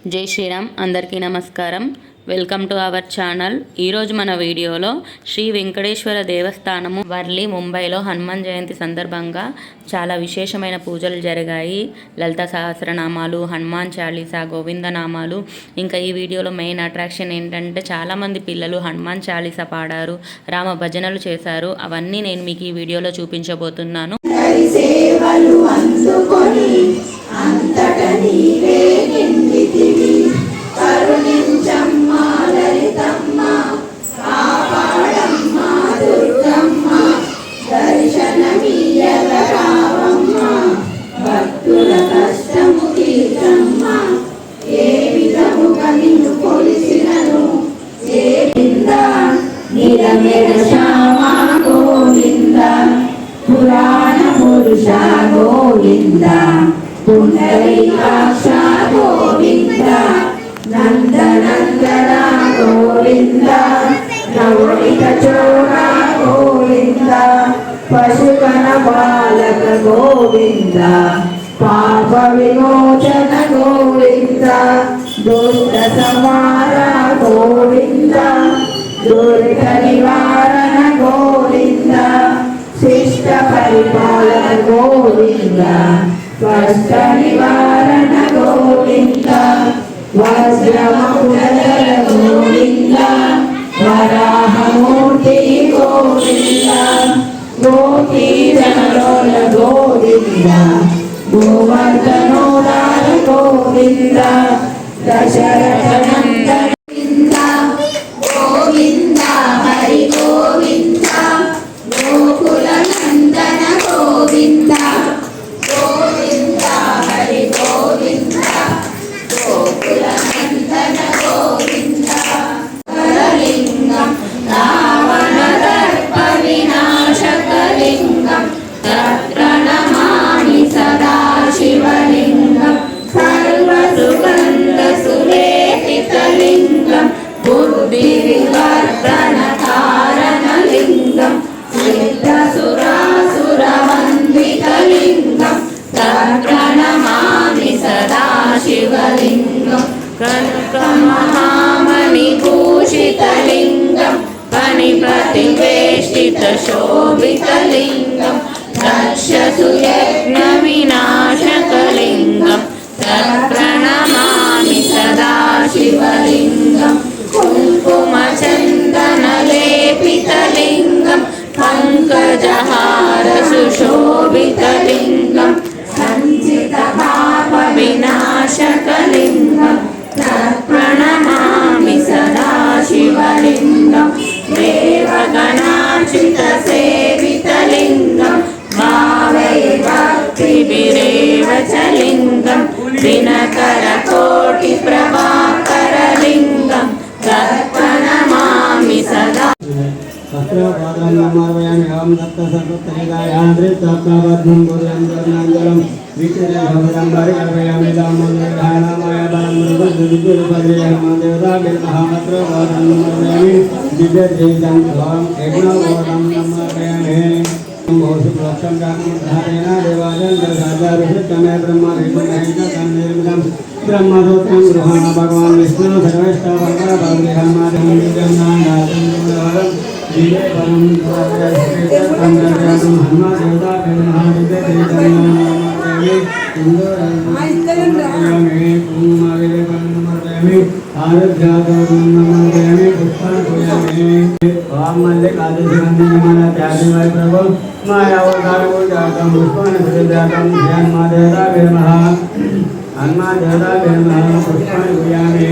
జై శ్రీరామ్. అందరికీ నమస్కారం. Welcome to our channel. ఈరోజు మన వీడియోలో శ్రీ వెంకటేశ్వర దేవస్థానము వర్లి ముంబైలో హనుమాన్ జయంతి సందర్భంగా చాలా విశేషమైన పూజలు జరిగాయి. లలిత సహస్రనామాలు, హనుమాన్ చాలీసా, గోవిందనామాలు. ఇంకా ఈ వీడియోలో మెయిన్ అట్రాక్షన్ ఏంటంటే చాలామంది పిల్లలు హనుమాన్ చాలీసా పాడారు, రామ భజనలు చేశారు. అవన్నీ నేను మీకు ఈ వీడియోలో చూపించబోతున్నాను. పురాణ పురుష గోవింద, పుండరీకాక్ష గోవింద, నందనందన గోవింద, నవనిత చోర గోవింద, పశుగణ బాలక గోవింద, పాప విమోచన గోవింద, దుష్ట సంహార గోవింద, దురిత నివారణ గోవింద, శిష్ట పరిపాలన గోవింద, కష్ట నివారణ గోవింద, వజ్రమకుడధర గోవింద, వరాహమూర్తి గోవింద, గోపీజనలోల గోవింద, గోవర్ధనోదార గోవింద, దశరథ నందన గోవింద, హరి గోవింద, గోకుల నందన గోవింద, గోవింద హరి గోవింద, గోకుల నందన గోవింద, లింగం రావణ దర్ప వినాశకలింగం, తత్ప్రణమామి సదా శివలింగం, సర్వసుగంధ సులేపితలింగం, బుద్ధి వివర్ధన కారణలింగం, సిద్ధసురాసురవందితలింగం, తత్ప్రణమామి సదా శివలింగం, కనకమహామణిభూషితలింగం, ఫణిప్రతివేష్టిత శోభితలింగం, దక్షసుయజ్ఞ వినాశకలింగం, తత్ప్రణమామి సదా శివలింగం, కుంకుమచందనలేపితలింగం, పంకజహార సుశోభితలింగం, సంచిత పాప వినాశకలింగం, తత్ప్రణమామి సదా శివలింగం, దేవగణార్చిత సేవితలింగం, భావై భక్తిభిరేవ చ లింగం, దినకర కోటి ప్రభాకరలింగం, తత్ప్రణమామి సదా సత్రపాదం నమార్పయామి. ఓం దత్త సర్వత్రైకాయాంద్రితత్వబద్ధం గురురంజనం విచరభవరం పరికల్పయామి. దామోదరాయ బలం మృదుపద్రేయమ దేవతాభి మహామత్రపాదం నమార్పయామి. దివ్యజైతం భవం యజ్ఞోపదం నమార్పయామి. భోషుప్రోక్షం కామధారేణ దేవాజంతమే బ్రహ్మ నిర్మితం బ్రహ్మసూత్రం గృహాణ భగవాన్ విష్ణు సర్వేష్టాపరం విజయపరం ఆరోగ్యామి పుష్పామి ప్రభు మాయావతారం పుష్పాన్ని జాతం ధ్యాన్మాదేవతా విరమః హనుమాదేవతా విరమః పుష్పాన్ని పూజయామి.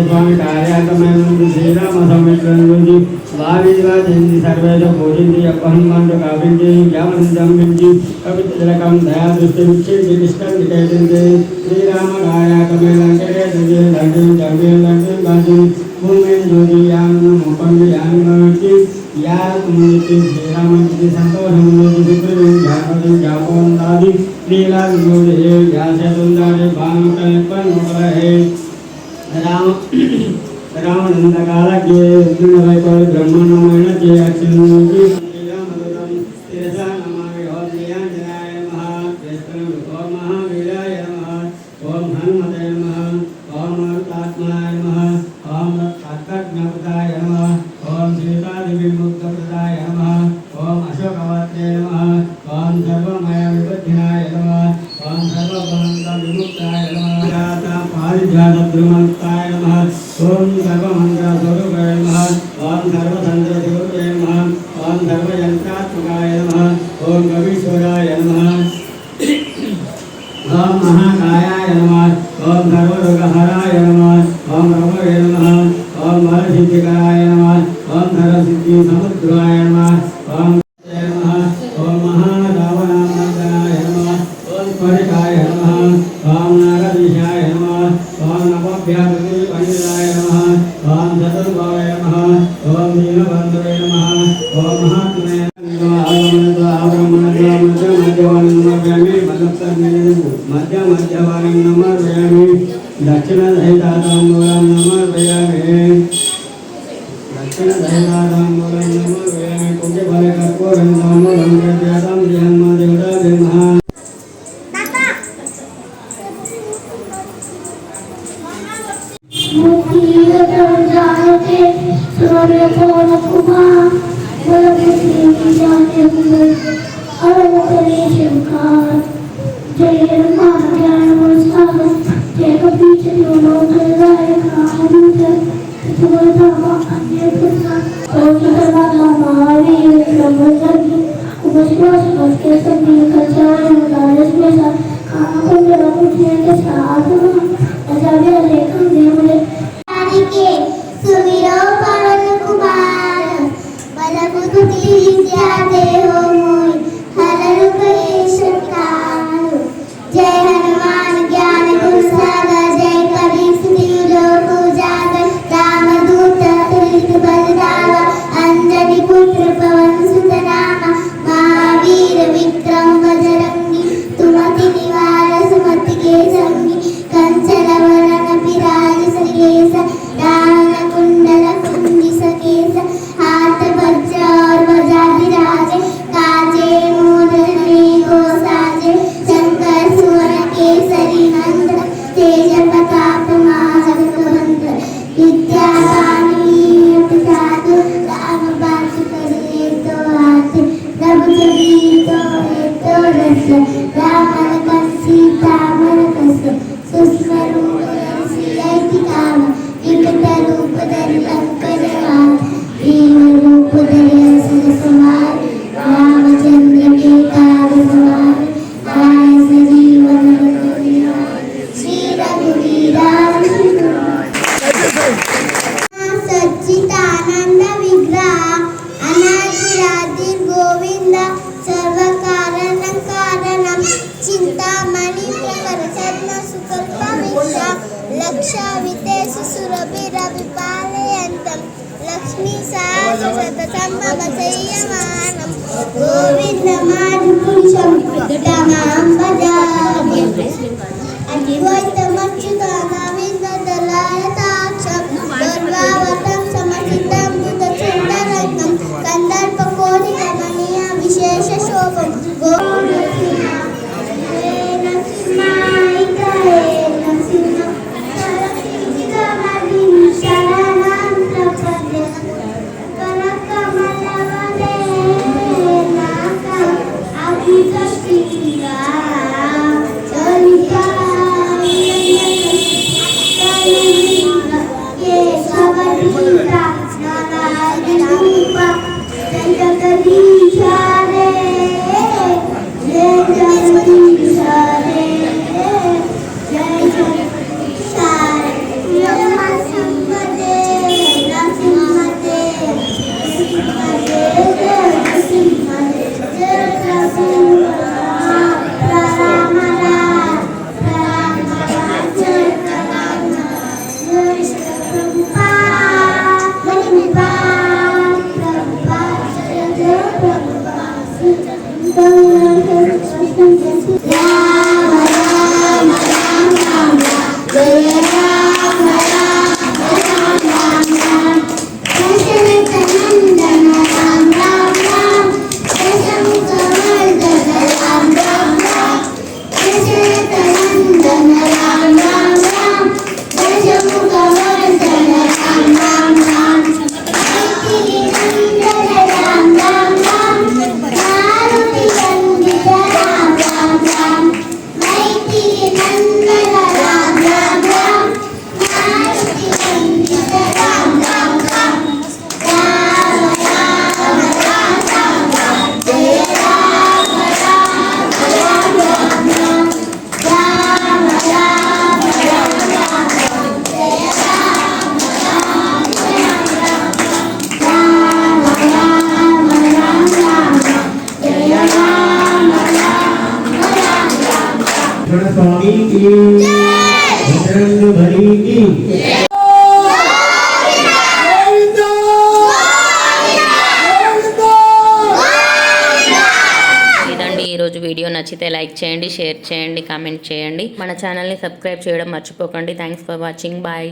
स्वामी कार्याकमें श्रीराम समेत सर्वेश भोजन अपहंग काव्य ज्ञापी कवितलकम दया दृष्टि श्रीराम कार्याकमें लंके लंके भूमेन ज्योतियां नमोपंगयान्मति या तुमनिति श्रीरामनिति संतोषमुनिति विप्रविं जापति जापोन्दादि लीला विनोदे व्यासतुंदादि भानुकल्पन मोकलहे राम रामनंद काल के दुर्नवय पर ब्रह्मणमय के अक्षिणुति श्रीरामदूतम तेजसा नमामि ओम ज्ञानाय नमः कृष्णं ओम महावीराय नमः ओम हनुमते नमः ओम अमृतात्मनाय नमः ओम तत्त्वज्ञपदाय नमः ओम सीतादिविमुक्तप्रदाय नमः ओम अशोकवत्रे नमः ओम सर्वमय विबुद्धिनाय नमः ओम सर्वबन्ध विमुक्ताय नमः जाता पारिजात ब्रह्मताय नमः ओम सर्वमंगलस्वरूपाय नमः ओम सर्वतंत्रस्वरूपाय नमः ओम सर्वयंत्रात्मकाय नमः ओम कवीश्वराय नमः ओम महाकायाय नमः ओम सर्वरोगहराय नमः ओम रमणे नमः ओम वरसिद्धिकराय नमः ओम सर्वसिद्धि समुद्राय नमः ओम ओम महारावणामर्दनाय नमः ओम परिकाय नमः ओम नागदीशाय नमः ओम नमोभ्याय नमः ओम चतुर्भुवाय नमः ओम दीनबन्धवे नमः ओम महात्मने मध्यवाणी नमर्पयामि दक्षिणदहिताताम्बूलं नमर्पयामि दक्षिणदहिताताम्बूलं नमर्पयामि पुण्यफलकर्पूरं ताम्बूलं प्रत्यातं जन्मदेवताभ्यो नमः मुखीयतर्जायते सूर्यकोलकुमा वलभूतिविजाते अरवतरेशंकार जय महाज्ञानवसार जय कपीचयोलोकराय कामूत तत्वधामा अन्यपुषा कौशलवाला महावीर ब्रह्मचारी उपश्वास के सभी कचार उदारस में सा कामकुंड रघुवीर के साधु आचार्य लेखन देवले के सुमिरो पवन कुमार बलबुद्धि विद्या देहो मोय हररु कलेशकाल जय हनुमान ज्ञान गुण सागर जय कबीर सिद्धि लोक उजागर रामदूत तुलित बलदावा अंजनी पुत्र पवन सुत नामा महावीर विक्रम बजरंगी तुमति निवार सुमति के संगी कंचन वरण विराज सकेश दान कुंडल कुंडी सकेश हाथ वज्र और ध्वजा विराजे काजे मोदने को साजे शंकर सुवन केसरी नंदन तेज प्रताप महाजगवंत विद्यावानी साधु राम बात करे तो हाथ प्रभु जगी तो रस राम लखन सीता मन कस सूक्ष्म रूप धरि काम विकट रूप धरि लंकर वार भीम रूप धरि असुर संहार रामचंद्र के काज सवार राय सजीवन श्री रघुवीर सच्चिदानंद विग्रह अनादिरादि गोविंद सर्वकारण कारणम चिंतामणि प्रकर्षण सुकल्पविष्टा लक्षावितेषु सुरभिरविपालयन्तं लक्ष्मी सहस्रशततं मम संयमानं गोविन्दमादिपुरुषं तमां भजामि अद्वैतमच्युतानविन्ददलायताक्षं दुर्गावतं समचितं बुधचन्द्ररत्नं कन्दर्पकोटिकमनीय विशेषशोभं लक्ष्मण स्वामी की बजरंग बली की ఇదండి ఈరోజు వీడియో. నచ్చితే లైక్ చేయండి, షేర్ చేయండి, కామెంట్ చేయండి. మన ఛానల్ని సబ్స్క్రైబ్ చేయడం మర్చిపోకండి. Thanks for watching. బాయ్.